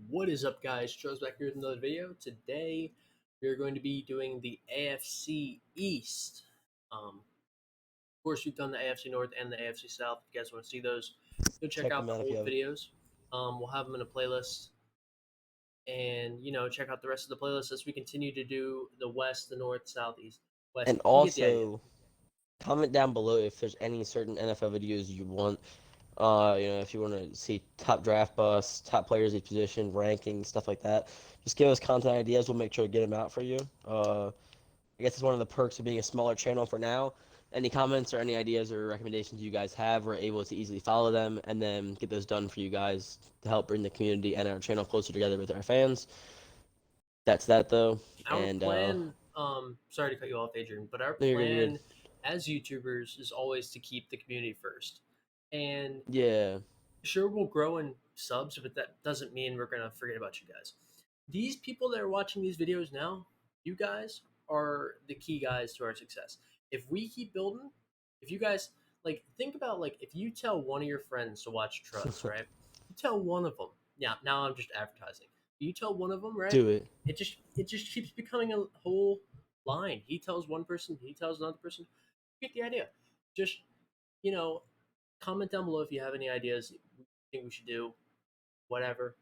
What is up, guys? Joe's back here with another video. Today, we are going to be doing the AFC East. Of course, we've done the AFC North and the AFC South. If you guys want to see those, go check Check out them the out if you old haven't. videos. We'll have them in a playlist, and check out the rest of the playlist as we continue to do the West, the North, South, East, West. And You get the idea. also, comment down below if there's any certain NFL videos you want. If you want to see top draft busts, top players each position, rankings, stuff like that. Just give us content ideas. We'll make sure to get them out for you. I guess it's one of the perks of being a smaller channel for now. Any comments or any ideas or recommendations you guys have, we're able to easily follow them and then get those done for you guys to help bring the community and our channel closer together with our fans. That's that though. Our And plan, sorry to cut you off, Adrian, but our no, you're good. You're good. plan as YouTubers is always to keep the community first. And Yeah. sure, we'll grow in subs, but that doesn't mean we're gonna forget about you guys. These people that are watching these videos now, you guys are the key guys to our success. If we keep building, if you guys think about if you tell one of your friends to watch Trust, right? You tell one of them. Yeah, now I'm just advertising. You tell one of them, right? Do it. It just keeps becoming a whole line. He tells one person, he tells another person. You get the idea. Just you know, comment down below if you have any ideas you think we should do, whatever.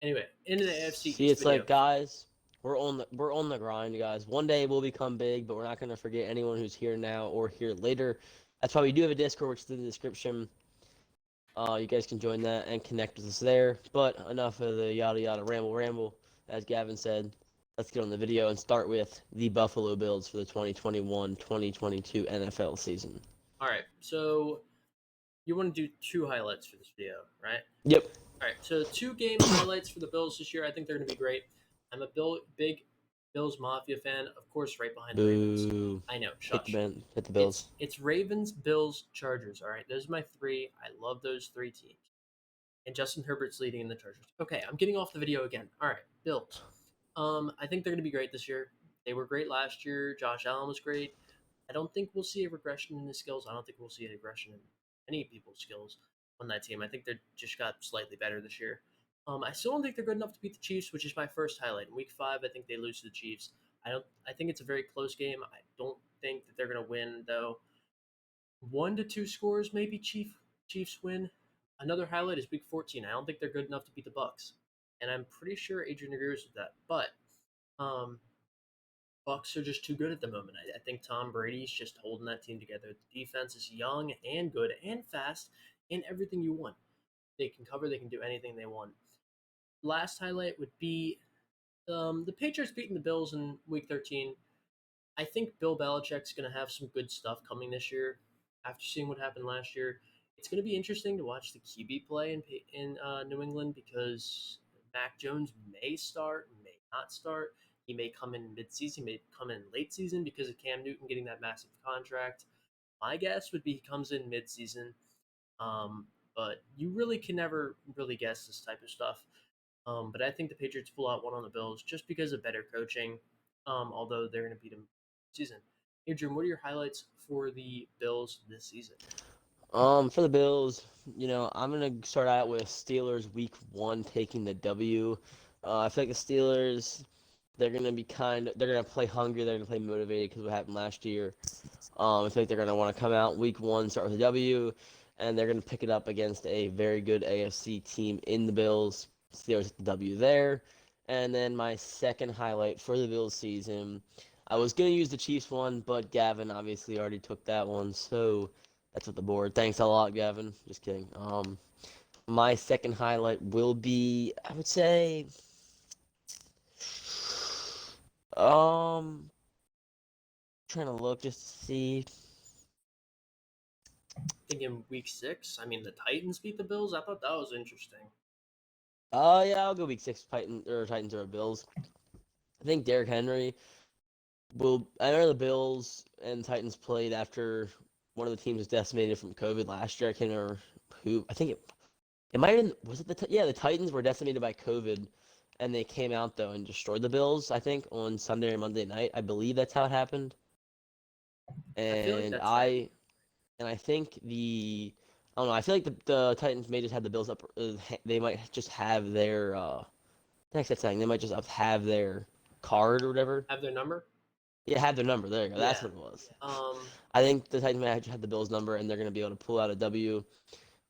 Anyway, into the AFC See, East it's video. like, guys, we're on the grind, guys. One day we'll become big, but we're not gonna forget anyone who's here now or here later. That's why we do have a Discord, which is in the description. You guys can join that and connect with us there. But enough of the yada yada ramble. As Gavin said, let's get on the video and start with the Buffalo Bills for the 2021-2022 NFL season. All right, so you want to do two highlights for this video, right? Yep. All right, so two game highlights for the Bills this year. I think they're going to be great. I'm a big Bills Mafia fan, of course, right behind the Ravens. Boo. I know, Hit the shush. bend. Hit the It's Bills. it's Ravens, Bills, Chargers. All right, those are my three. I love those three teams. And Justin Herbert's leading in the Chargers. Okay, I'm getting off the video again. All right, Bills. I think they're going to be great this year. They were great last year. Josh Allen was great. I don't think we'll see a regression in his skills. I don't think we'll see a regression in any people's skills on that team. I think they just got slightly better this year. I still don't think they're good enough to beat the Chiefs, which is my first highlight. In Week 5, I think they lose to the Chiefs. I don't. I think it's a very close game. I don't think that they're going to win though. 1 to 2 scores, maybe Chiefs win. Another highlight is Week 14. I don't think they're good enough to beat the Bucks, and I'm pretty sure Adrian agrees with that. But um, Bucks are just too good at the moment. I think Tom Brady's just holding that team together. The defense is young and good and fast and everything you want. They can cover. They can do anything they want. Last highlight would be the Patriots beating the Bills in Week 13. I think Bill Belichick's going to have some good stuff coming this year. After seeing what happened last year, it's going to be interesting to watch the QB play in New England because Mac Jones may start, may not start. He may come in mid-season, he may come in late season because of Cam Newton getting that massive contract. My guess would be he comes in mid-season, but you really can never really guess this type of stuff. But I think the Patriots pull out one on the Bills just because of better coaching. Although they're going to beat them season. Adrian, what are your highlights for the Bills this season? For the Bills, I'm gonna start out with Steelers Week 1 taking the W. I feel like the Steelers, they're gonna play hungry, they're gonna play motivated because what happened last year. I feel like they're gonna want to come out Week 1, start with a W, and they're gonna pick it up against a very good AFC team in the Bills. Steelers the W there, and then my second highlight for the Bills season. I was gonna use the Chiefs one, but Gavin obviously already took that one, so. That's what the board. Thanks a lot, Gavin. Just kidding. My second highlight will be, I would say, trying to look just to see. Thinking Week 6. I mean, the Titans beat the Bills. I thought that was interesting. Yeah, I'll go week 6, Titans or Bills. I think Derrick Henry will. I know the Bills and Titans played after one of the teams was decimated from COVID last year. I can't remember who. I think it might have been, was it the Titans were decimated by COVID, and they came out though and destroyed the Bills. I think on Sunday or Monday night. I believe that's how it happened. I feel like And that's right. I think I don't know. I feel like the Titans may just have the Bills up. They might just have their Thanks for saying they might just have their card or whatever. Have their number? Yeah, have their number. There you go. That's Yeah. what it was. Um, I think the Titans might have the Bills' number, and they're going to be able to pull out a W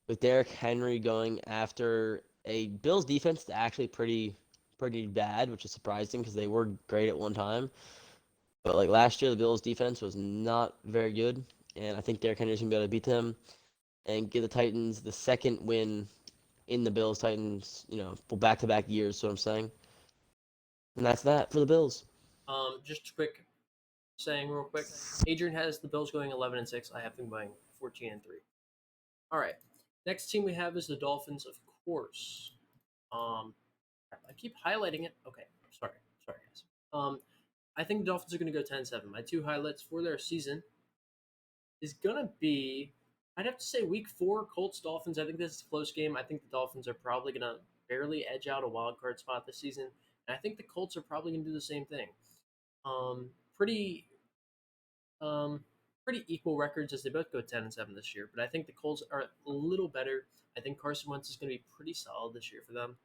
with Derrick Henry going after a Bills defense that's actually pretty bad, which is surprising because they were great at one time. But like last year, the Bills' defense was not very good, and I think Derrick Henry's going to be able to beat them and give the Titans the second win in the Bills Titans, back-to-back years. So I'm saying, and that's that for the Bills. just a quick saying real quick. Adrian has the Bills going 11-6. I have them going 14-3. All right. Next team we have is the Dolphins, of course. Um, I keep highlighting it. Okay, sorry guys. I think the Dolphins are going to go 10-7. My two highlights for their season is going to be, I'd have to say week 4, Colts Dolphins. I think this is a close game. I think the Dolphins are probably going to barely edge out a wild card spot this season. And I think the Colts are probably going to do the same thing. Um, pretty um, pretty equal records as they both go 10-7 this year. But I think the Colts are a little better. I think Carson Wentz is going to be pretty solid this year for them.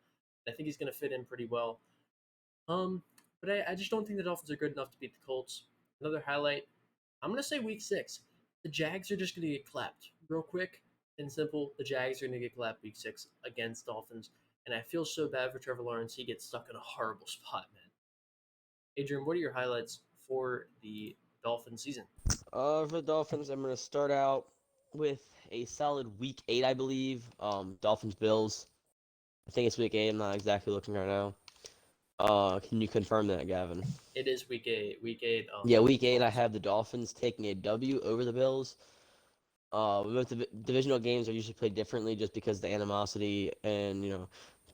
I think he's going to fit in pretty well. But I just don't think the Dolphins are good enough to beat the Colts. Another highlight, I'm going to say week 6. The Jags are just going to get clapped real quick and simple. The Jags are going to get clapped week 6 against Dolphins. And I feel so bad for Trevor Lawrence. He gets stuck in a horrible spot, man. Adrian, what are your highlights for the Dolphin season? For the Dolphins, I'm going to start out with a solid week 8, I believe. Dolphins Bills. I think it's week 8. I'm not exactly looking right now. Can you confirm that, Gavin? It is week 8. Week 8. Yeah, week 8. I Dolphins. have the Dolphins taking a W over the Bills. Both divisional games are usually played differently just because the animosity and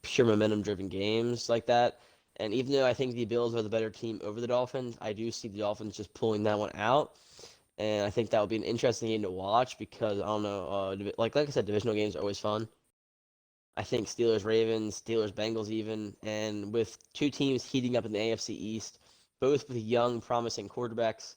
pure momentum-driven games like that. And even though I think the Bills are the better team over the Dolphins, I do see the Dolphins just pulling that one out. And I think that would be an interesting game to watch because I don't know, like I said, divisional games are always fun. I think Steelers Ravens, Steelers Bengals even, and with two teams heating up in the AFC East, both with young, promising quarterbacks,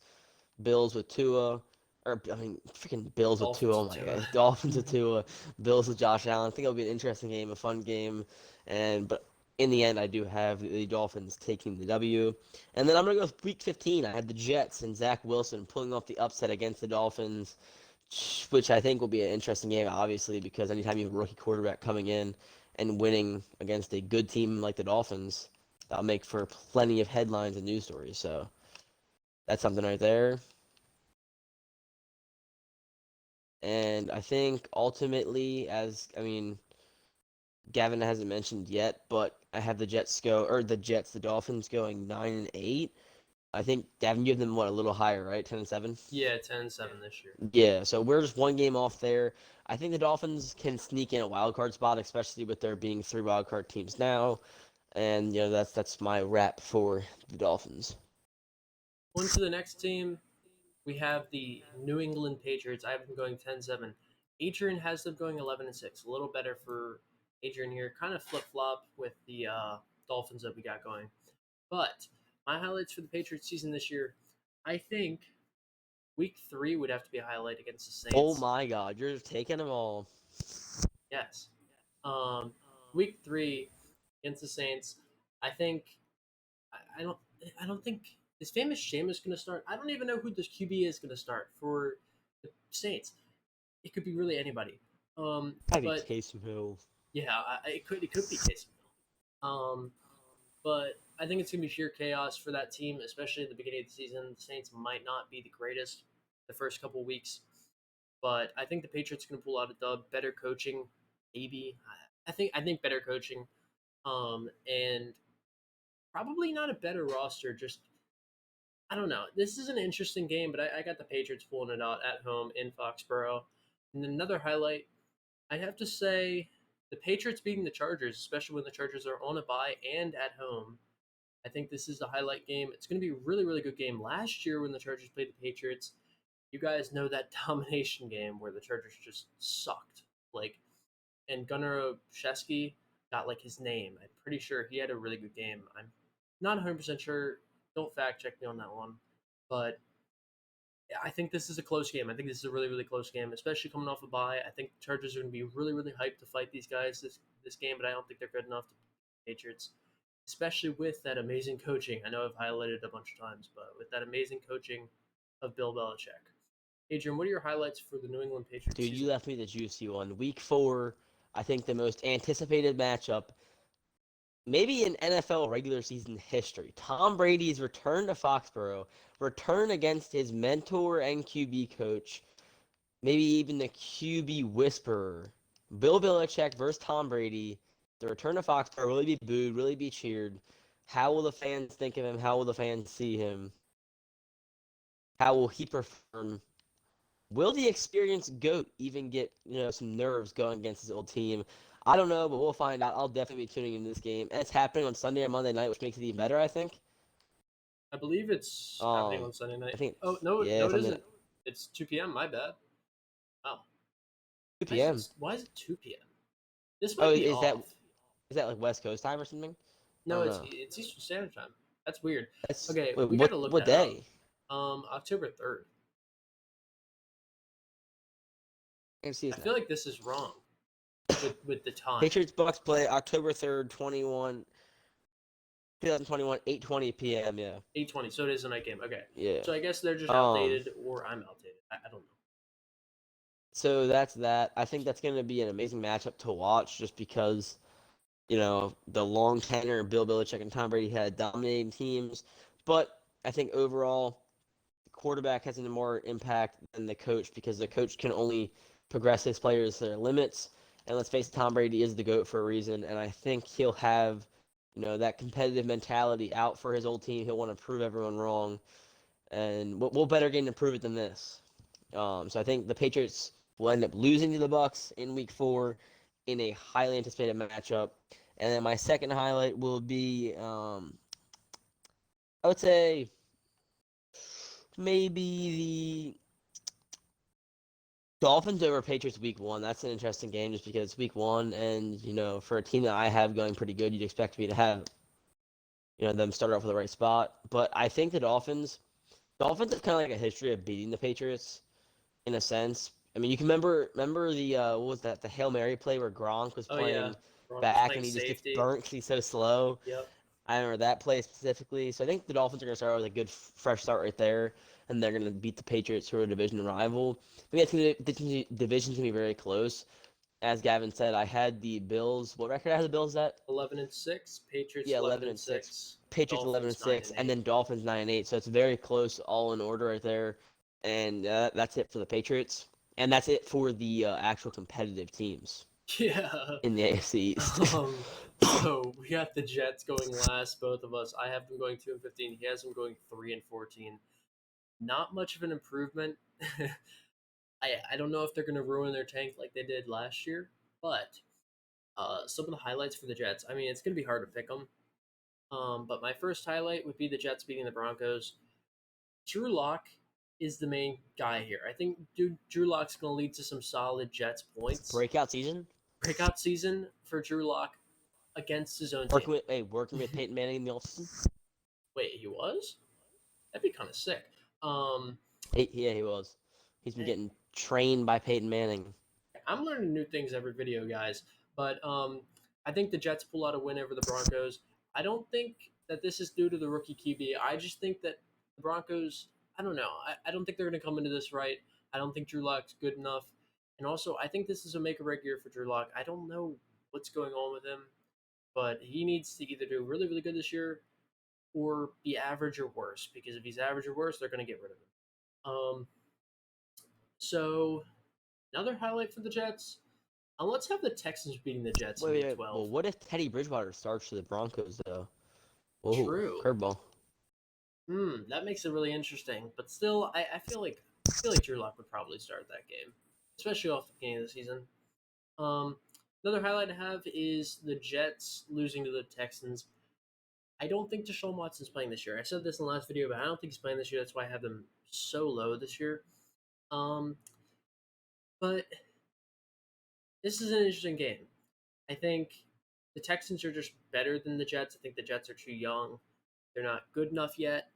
Bills with Tua, or I mean, freaking Bills with Tua. Dolphins Oh with my Tua. God, Dolphins with Tua, Bills with Josh Allen. I think it'll be an interesting game, a fun game, but in the end, I do have the Dolphins taking the W. And then I'm gonna go with Week 15. I had the Jets and Zach Wilson pulling off the upset against the Dolphins, which I think will be an interesting game, obviously, because anytime you have a rookie quarterback coming in and winning against a good team like the Dolphins, that'll make for plenty of headlines and news stories. So that's something right there. And I think ultimately, Gavin hasn't mentioned yet, but I have the Dolphins going 9-8. I think Gavin, you have them a little higher, right? 10-7. Yeah, 10-7 this year. Yeah, so we're just one game off there. I think the Dolphins can sneak in a wild card spot, especially with there being 3 wild card teams now. And that's my wrap for the Dolphins. On to the next team. We have the New England Patriots. I have them going 10-7. Adrian has them going 11-6. A little better for Adrian here. Kind of flip flop with the Dolphins that we got going. But my highlights for the Patriots season this year, I think week 3 would have to be a highlight against the Oh Saints. my God, you're taking them all. Yes. Um, week 3 against the Saints, I think I don't I don't think is famous Jameis going to start. I don't even know who this QB is going to start for the Saints. It could be really anybody. Probably But Taysom Hill. yeah, it could be Taysom Hill. But I think it's going to be sheer chaos for that team, especially at the beginning of the season. The Saints might not be the greatest the first couple of weeks, but I think the Patriots are going to pull out a dub. Better coaching, maybe. I think better coaching, and probably not a better roster. Just I don't know. This is an interesting game, but I got the Patriots pulling it out at home in Foxborough. And another highlight, I'd have to say the Patriots beating the Chargers, especially when the Chargers are on a bye and at home. I think this is the highlight game. It's going to be a really, really good game. Last year when the Chargers played the Patriots, you guys know that domination game where the Chargers just sucked. Like, and Gunnar Olszewski got like his name. I'm pretty sure he had a really good game. I'm not 100% sure. Don't fact check me on that one. But I think this is a close game. I think this is a really, really close game, especially coming off a bye. I think the Chargers are going to be really, really hyped to fight these guys this game, but I don't think they're good enough to beat the Patriots. especially with that amazing coaching. I know I've highlighted it a bunch of times, but with that amazing coaching of Bill Belichick. Adrian, what are your highlights for the New England Patriots Dude, you season? left me the juicy one. Week 4, I think the most anticipated matchup, maybe in NFL regular season history. Tom Brady's return to Foxborough, return against his mentor and QB coach, maybe even the QB whisperer. Bill Belichick versus Tom Brady. The return to Foxborough, really be booed, really be cheered. How will the fans think of him? How will the fans see him? How will he perform? Will the experienced GOAT even get, some nerves going against his old team? I don't know, but we'll find out. I'll definitely be tuning into this game. And it's happening on Sunday or Monday night, which makes it even better, I think. I believe it's happening Um, on Sunday night. I think Oh it's, no, yeah, no, it something isn't. It's 2 p.m. My bad. Oh, 2 p.m. why is it 2 p.m.? This Oh, might be off. is that like West Coast time or something? I No, don't it's know. it's Eastern Standard Time. That's weird. That's Okay, wait, we got to look what that up. day? October 3rd. I can see I this feel now. like this is wrong with the time. Patriots Bucks play October 3rd, 2021, 8:20 p.m. Yeah, 8:20. So it is a night game. Okay. yeah. So I guess they're just Um, outdated, or I'm outdated. I don't know. so that's that. I think that's going to be an amazing matchup to watch, just because the long tenure of Bill Belichick and Tom Brady had dominating teams. But I think overall, the quarterback has a more impact than the coach, because the coach can only progress his players to their limits. And let's face it, Tom Brady is the GOAT for a reason. And I think he'll have, that competitive mentality out for his old team. He'll want to prove everyone wrong. And what better game to prove it than this? So I think the Patriots will end up losing to the Bucks in Week 4 in a highly anticipated matchup. And then my second highlight will be, I would say, maybe the Dolphins over Patriots Week 1. That's an interesting game, just because it's Week 1, and for a team that I have going pretty good, you'd expect me to have them start off with the right spot. But I think Dolphins have kind of like a history of beating the Patriots in a sense. I mean, you can remember the what was that, the Hail Mary play where Gronk was Oh yeah, playing Gronk was back playing and he just gets safety. burnt because he's so slow. Yep. I remember that play specifically. So I think the Dolphins are going to start with a good fresh start right there, and they're going to beat the Patriots, who are a division rival. I think the division's going to be very close. As Gavin said, I had the Bills. What record I had the Bills at? 11-6. Patriots Yeah, 11 11 and and 6. 6. Patriots 11 and Dolphins 9 6, and and 8. then Dolphins 9 and 8. So it's very close, all in order right there. And that's it for the Patriots, and that's it for the actual competitive teams Yeah. in the AFC East. So we got the Jets going last, both of us. I have them going 2-15. He has them going 3-14. Not much of an improvement. I don't know if they're going to ruin their tank like they did last year, but some of the highlights for the Jets. I mean, it's going to be hard to pick them. But my first highlight would be the Jets beating the Broncos. Drew Lock is the main guy here. I think Drew Lock's going to lead to some solid Jets points. Breakout season. Breakout season for Drew Lock against his own team. Working with Peyton Manning in the offseason. Wait, he was? That'd be kind of sick. Um, Yeah, he was. He's been getting trained by Peyton Manning. I'm learning new things every video, guys. But I think the Jets pull out a win over the Broncos. I don't think that this is due to the rookie QB. I just think that the Broncos, I don't know. I don't think they're going to come into this right. I don't think Drew Lock's good enough. And also, I think this is a make or break year for Drew Lock. I don't know what's going on with him, but he needs to either do really, really good this year or be average or worse. Because if he's average or worse, they're going to get rid of him. So another highlight for the Jets. Let's have the Texans beating the Jets in Week Wait. 12. Well, what if Teddy Bridgewater starts for the Broncos though? Whoa, True. curveball. That makes it really interesting. But still, I feel like Drew Lock would probably start that game, especially off the beginning of the season. Um, Another highlight I have is the Jets losing to the Texans. I don't think Deshaun Watson's playing this year. I said this in the last video, but I don't think he's playing this year. That's why I have them so low this year. Um, but this is an interesting game. I think the Texans are just better than the Jets. I think the Jets are too young. They're not good enough yet.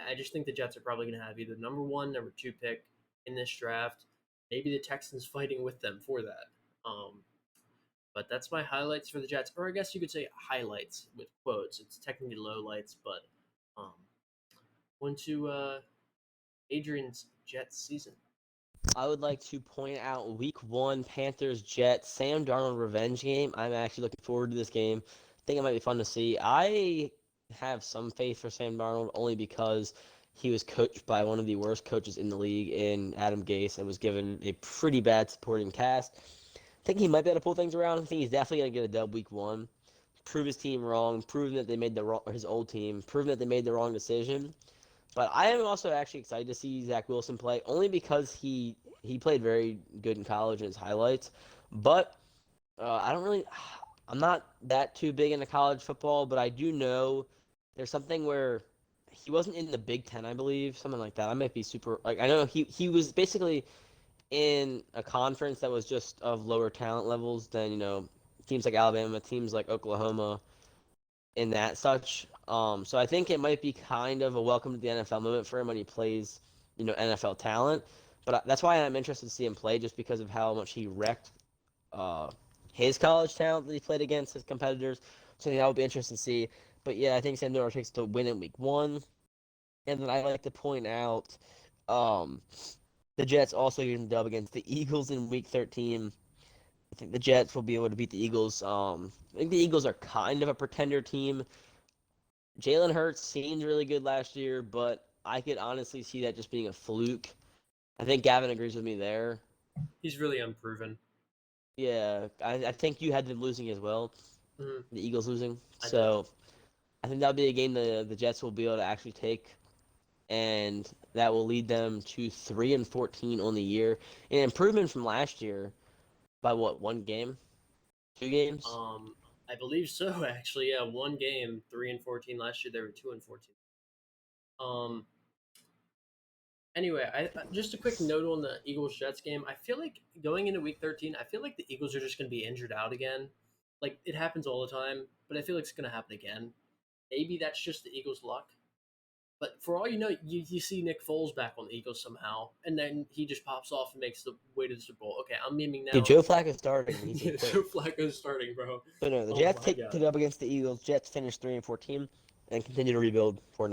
I just think the Jets are probably going to have either number one, number two pick in this draft. Maybe the Texans fighting with them for that. Um, But that's my highlights for the Jets, or I guess you could say highlights with quotes. It's technically lowlights, but um, on to Adrian's Jets season. I would like to point out Week 1 Panthers Jets Sam Darnold revenge game. I'm actually looking forward to this game. I think it might be fun to see. I have some faith for Sam Darnold only because he was coached by one of the worst coaches in the league in Adam Gase and was given a pretty bad supporting cast. I think he might be able to pull things around. I think he's definitely going to get a dub Week 1. Prove his team wrong, proven that they made the wrong, his old team, proven that they made the wrong decision. But I am also actually excited to see Zach Wilson play, only because he played very good in college in his highlights. But I don't really, I'm not that too big into college football, but I do know there's something where he wasn't in the Big Ten, I believe, something like that. I might be super like I know he was basically in a conference that was just of lower talent levels than teams like Alabama, teams like Oklahoma, in that such. So I think it might be kind of a welcome to the NFL moment for him when he plays, NFL talent. But that's why I'm interested to see him play, just because of how much he wrecked uh, his college talent that he played against his competitors. So that would be interesting to see. But yeah, I think Sam Darnold takes to win in Week 1, and then I like to point out um, the Jets also getting the dub against the Eagles in Week 13. I think the Jets will be able to beat the Eagles. I think the Eagles are kind of a pretender team. Jalen Hurts seemed really good last year, but I could honestly see that just being a fluke. I think Gavin agrees with me there. He's really unproven. Yeah, I think you had them losing as well, Mm-hmm. the Eagles losing. I did. So I think that'll be a game the Jets will be able to actually take, and that will lead them to 3-14 on the year, an improvement from last year by what, one game, 2 games. I believe so. Actually, yeah, one game, 3-14 last year. They were 2-14. Um, Anyway, just a quick note on the Eagles Jets game. I feel like going into Week 13, I feel like the Eagles are just going to be injured out again. Like it happens all the time, but I feel like it's going to happen again. Maybe that's just the Eagles' luck. But for all you know, you see Nick Foles back on the Eagles somehow, and then he just pops off and makes the way to the Super Bowl. Okay, I'm memeing Dude, now. Joe Flacco's starting, and he's Yeah, incredible. Joe Flacco's starting, bro. So no, the Oh Jets my take god. it up against the Eagles. Jets finish 3-14 and continue to rebuild for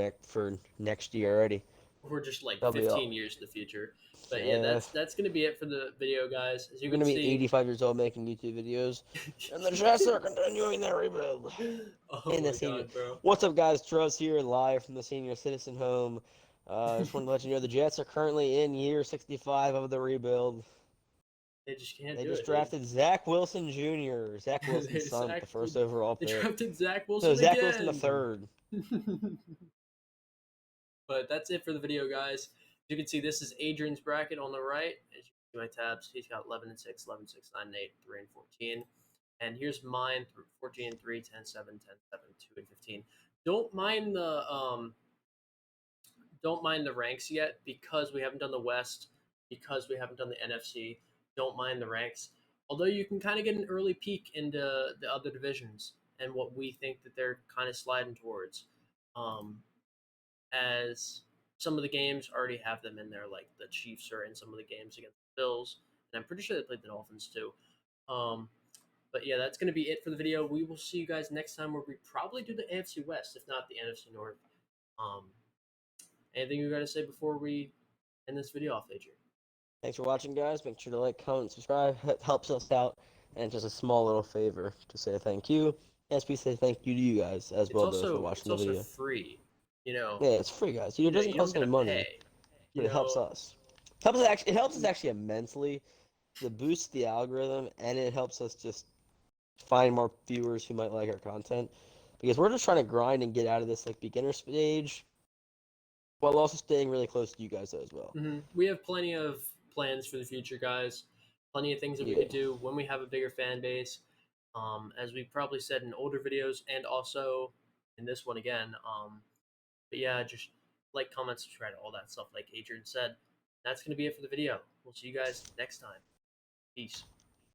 next year already. We're just like They'll be 15 all. years in the future. But yeah, Uh, that's gonna be it for the video, guys. As you we're can gonna be see, 85 years old making YouTube videos, and the Jets are continuing their rebuild. oh In the my senior, god, bro. what's up, guys? Truz here, live from the senior citizen home. Just wanted to let you know the Jets are currently in year 65 of the rebuild. They just can't They do just it, dude. drafted Zach Wilson Jr., Zach Wilson's son, with the first overall They pick. drafted Zach No, Wilson Zach Wilson the again. third. But that's it for the video, guys. As you can see, this is Adrian's bracket on the right. As you can see my tabs, he's got 11-6, 11-6, 9-8, 3-14. And here's mine: 14-3, 10-7, 10-7, 2-15. Don't mind the don't mind the ranks yet because we haven't done the West, because we haven't done the NFC. Don't mind the ranks. Although you can kind of get an early peek into the other divisions and what we think that they're kind of sliding towards. Um, as some of the games already have them in there, like the Chiefs are in some of the games against the Bills, and I'm pretty sure they played the Dolphins too. Um, but yeah, that's going to be it for the video. We will see you guys next time where we probably do the AFC West, if not the NFC North. Um, Anything you got to say before we end this video off, Adrian? Thanks for watching, guys. Make sure to like, comment, and subscribe. It helps us out. And just a small little favor to say thank you. Yes, we say thank you to you guys as It's well, though, for also watching it's the also video. free. You know, Yeah, it's free, guys. It doesn't you don't cost any gotta money, pay. You but it helps know, us. It helps us actually immensely to boost the algorithm, and it helps us just find more viewers who might like our content. Because we're just trying to grind and get out of this like beginner stage, while also staying really close to you guys though, as well. we have plenty of plans for the future, guys. Plenty of things that we Yeah. could do when we have a bigger fan base. As we probably said in older videos and also in this one again. But yeah, just like, comment, subscribe, all that stuff, like Adrian said. That's gonna be it for the video. We'll see you guys next time. Peace.